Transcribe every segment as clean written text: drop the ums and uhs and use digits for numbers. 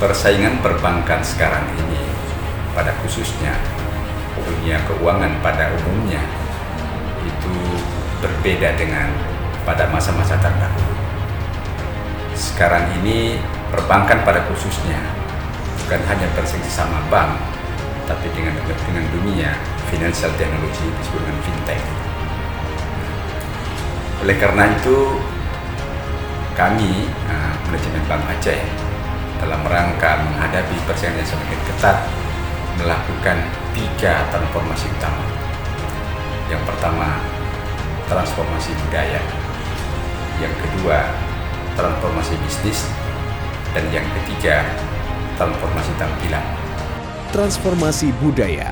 Persaingan perbankan sekarang ini, pada khususnya dunia keuangan pada umumnya, itu berbeda dengan pada masa-masa terdahulu. Sekarang ini perbankan pada khususnya bukan hanya bersaing sama bank, tapi dengan dunia financial technology disebut dengan fintech. Oleh karena itu, kami manajemen Bank Aceh dalam rangka menghadapi persaingan yang semakin ketat melakukan 3 transformasi utama. Yang pertama, transformasi budaya. Yang kedua, transformasi bisnis. Dan yang ketiga, transformasi tampilan. Transformasi budaya.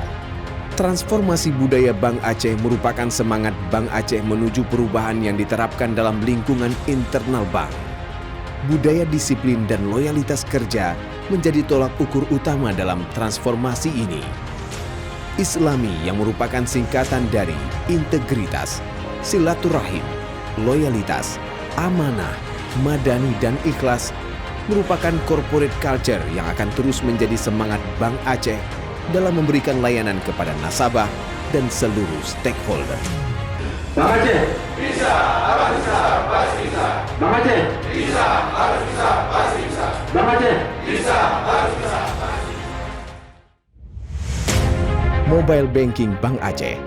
Transformasi budaya Bank Aceh merupakan semangat Bank Aceh menuju perubahan yang diterapkan dalam lingkungan internal bank. Budaya disiplin dan loyalitas kerja menjadi tolak ukur utama dalam transformasi ini. Islami yang merupakan singkatan dari integritas, silaturahim, loyalitas, amanah, madani dan ikhlas merupakan corporate culture yang akan terus menjadi semangat Bank Aceh dalam memberikan layanan kepada nasabah dan seluruh stakeholder. Bank Aceh bisa, harus bisa, pasti bisa. Bank Aceh bisa, harus bisa, pasti bisa. Bank Aceh bisa, harus bisa, pasti bisa. Mobile Banking Bank Aceh.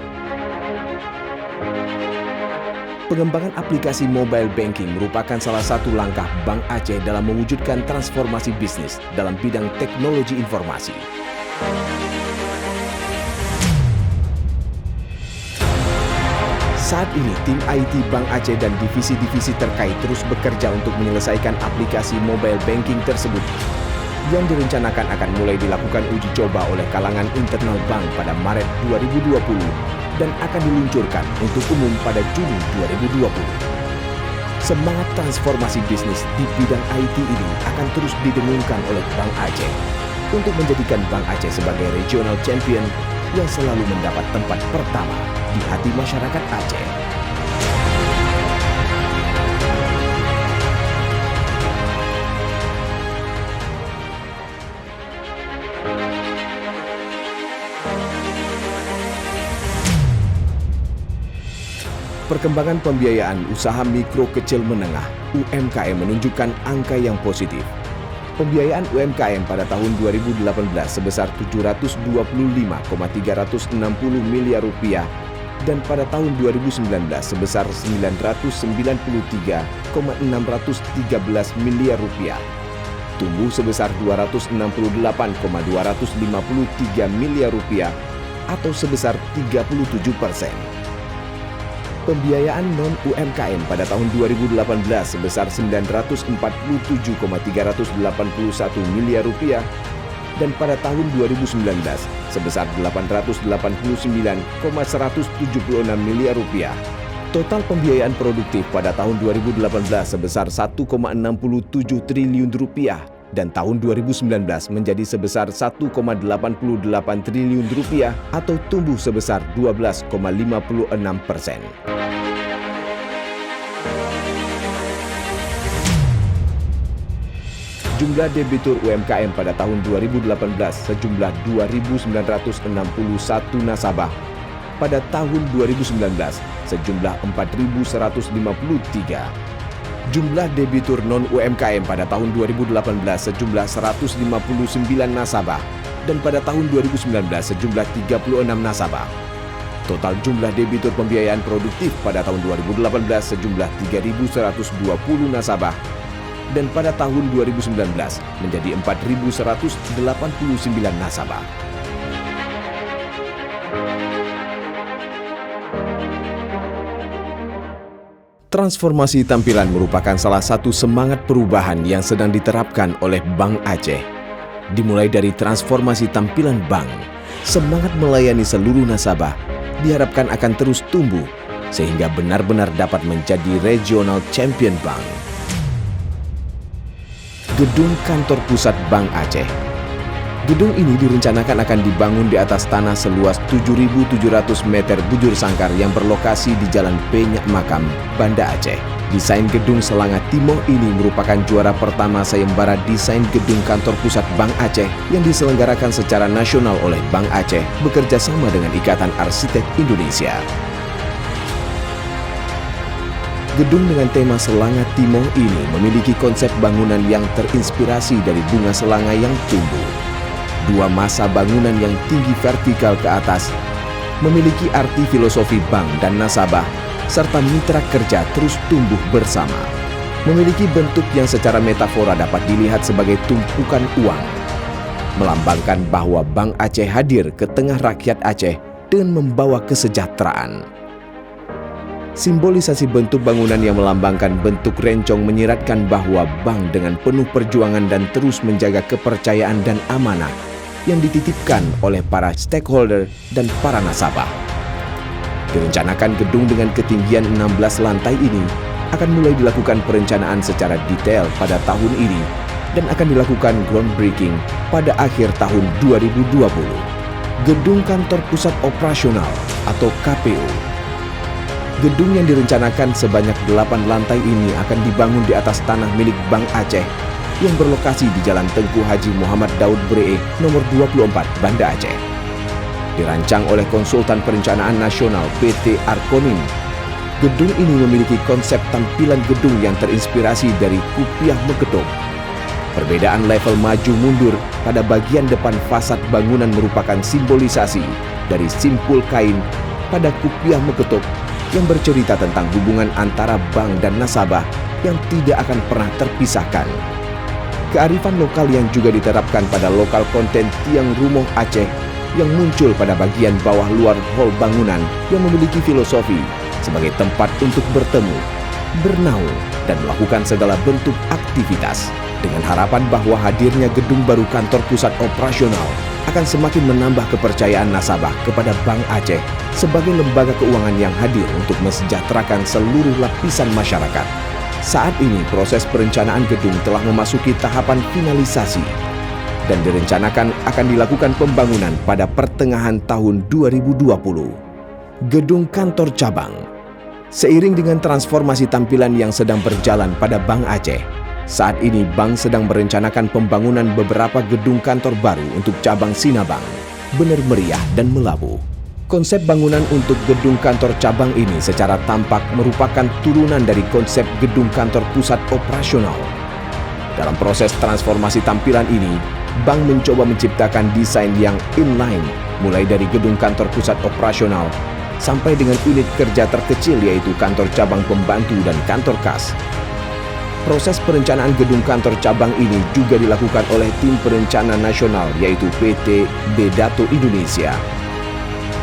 Pengembangan aplikasi mobile banking merupakan salah satu langkah Bank Aceh dalam mewujudkan transformasi bisnis dalam bidang teknologi informasi. Saat ini, tim IT Bank Aceh dan divisi-divisi terkait terus bekerja untuk menyelesaikan aplikasi mobile banking tersebut yang direncanakan akan mulai dilakukan uji coba oleh kalangan internal bank pada Maret 2020 dan akan diluncurkan untuk umum pada Juni 2020. Semangat transformasi bisnis di bidang IT ini akan terus didengungkan oleh Bank Aceh untuk menjadikan Bank Aceh sebagai regional champion yang selalu mendapat tempat pertama di hati masyarakat Aceh. Perkembangan pembiayaan usaha mikro kecil menengah (UMKM) menunjukkan angka yang positif. Pembiayaan UMKM pada tahun 2018 sebesar 725,360 miliar rupiah dan pada tahun 2019 sebesar 993,613 miliar rupiah, tumbuh sebesar 268,253 miliar rupiah atau sebesar 37%. Pembiayaan non-UMKM pada tahun 2018 sebesar 947,381 miliar rupiah dan pada tahun 2019 sebesar 889,176 miliar rupiah. Total pembiayaan produktif pada tahun 2018 sebesar 1,67 triliun rupiah dan tahun 2019 menjadi sebesar 1,88 triliun rupiah atau tumbuh sebesar 12,56%. Jumlah debitur UMKM pada tahun 2018 sejumlah 2.961 nasabah. Pada tahun 2019 sejumlah 4.153. Jumlah debitur non-UMKM pada tahun 2018 sejumlah 159 nasabah dan pada tahun 2019 sejumlah 36 nasabah. Total jumlah debitur pembiayaan produktif pada tahun 2018 sejumlah 3.120 nasabah dan pada tahun 2019 menjadi 4.189 nasabah. Transformasi tampilan merupakan salah satu semangat perubahan yang sedang diterapkan oleh Bank Aceh. Dimulai dari transformasi tampilan bank, semangat melayani seluruh nasabah diharapkan akan terus tumbuh sehingga benar-benar dapat menjadi regional champion bank. Gedung Kantor Pusat Bank Aceh. Gedung ini direncanakan akan dibangun di atas tanah seluas 7.700 meter bujur sangkar yang berlokasi di Jalan Penyak Makam, Banda Aceh, Desain gedung Selanga Timoh ini merupakan juara pertama sayembara desain gedung kantor pusat Bank Aceh yang diselenggarakan secara nasional oleh Bank Aceh bekerja sama dengan Ikatan Arsitek Indonesia. Gedung dengan tema Selanga Timoh ini memiliki konsep bangunan yang terinspirasi dari bunga selanga yang tumbuh. Dua massa bangunan yang tinggi vertikal ke atas memiliki arti filosofi bank dan nasabah serta mitra kerja terus tumbuh bersama. Memiliki bentuk yang secara metafora dapat dilihat sebagai tumpukan uang, melambangkan bahwa Bank Aceh hadir ke tengah rakyat Aceh dengan membawa kesejahteraan. Simbolisasi bentuk bangunan yang melambangkan bentuk rencong menyiratkan bahwa bank dengan penuh perjuangan dan terus menjaga kepercayaan dan amanah yang dititipkan oleh para stakeholder dan para nasabah. Direncanakan gedung dengan ketinggian 16 lantai ini akan mulai dilakukan perencanaan secara detail pada tahun ini dan akan dilakukan groundbreaking pada akhir tahun 2020. Gedung Kantor Pusat Operasional atau KPO. Gedung yang direncanakan sebanyak 8 lantai ini akan dibangun di atas tanah milik Bank Aceh yang berlokasi di Jalan Tengku Haji Muhammad Daud Bree nomor 24 Banda Aceh. Dirancang oleh konsultan perencanaan nasional PT Arkonim. Gedung ini memiliki konsep tampilan gedung yang terinspirasi dari kupiah Meketok. Perbedaan level maju mundur pada bagian depan fasad bangunan merupakan simbolisasi dari simpul kain pada kupiah Meketok yang bercerita tentang hubungan antara bank dan nasabah yang tidak akan pernah terpisahkan. Kearifan lokal yang juga diterapkan pada lokal konten tiang rumoh Aceh yang muncul pada bagian bawah luar hall bangunan yang memiliki filosofi sebagai tempat untuk bertemu, bernaung, dan melakukan segala bentuk aktivitas dengan harapan bahwa hadirnya gedung baru kantor pusat operasional akan semakin menambah kepercayaan nasabah kepada Bank Aceh sebagai lembaga keuangan yang hadir untuk mensejahterakan seluruh lapisan masyarakat. Saat ini proses perencanaan gedung telah memasuki tahapan finalisasi dan direncanakan akan dilakukan pembangunan pada pertengahan tahun 2020. Gedung kantor cabang. Seiring dengan transformasi tampilan yang sedang berjalan pada Bank Aceh, saat ini Bank sedang merencanakan pembangunan beberapa gedung kantor baru untuk cabang Sinabang, Bener Meriah, dan Melabu. Konsep bangunan untuk gedung kantor cabang ini secara tampak merupakan turunan dari konsep gedung kantor pusat operasional. Dalam proses transformasi tampilan ini, Bank mencoba menciptakan desain yang inline, mulai dari gedung kantor pusat operasional sampai dengan unit kerja terkecil yaitu kantor cabang pembantu dan kantor kas. Proses perencanaan gedung kantor cabang ini juga dilakukan oleh tim perencana nasional yaitu PT Bedato Indonesia.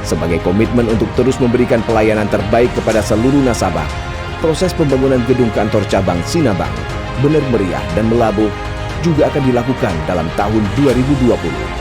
Sebagai komitmen untuk terus memberikan pelayanan terbaik kepada seluruh nasabah, proses pembangunan gedung kantor cabang Sinabang, Bener Meriah, dan Melabu juga akan dilakukan dalam tahun 2020.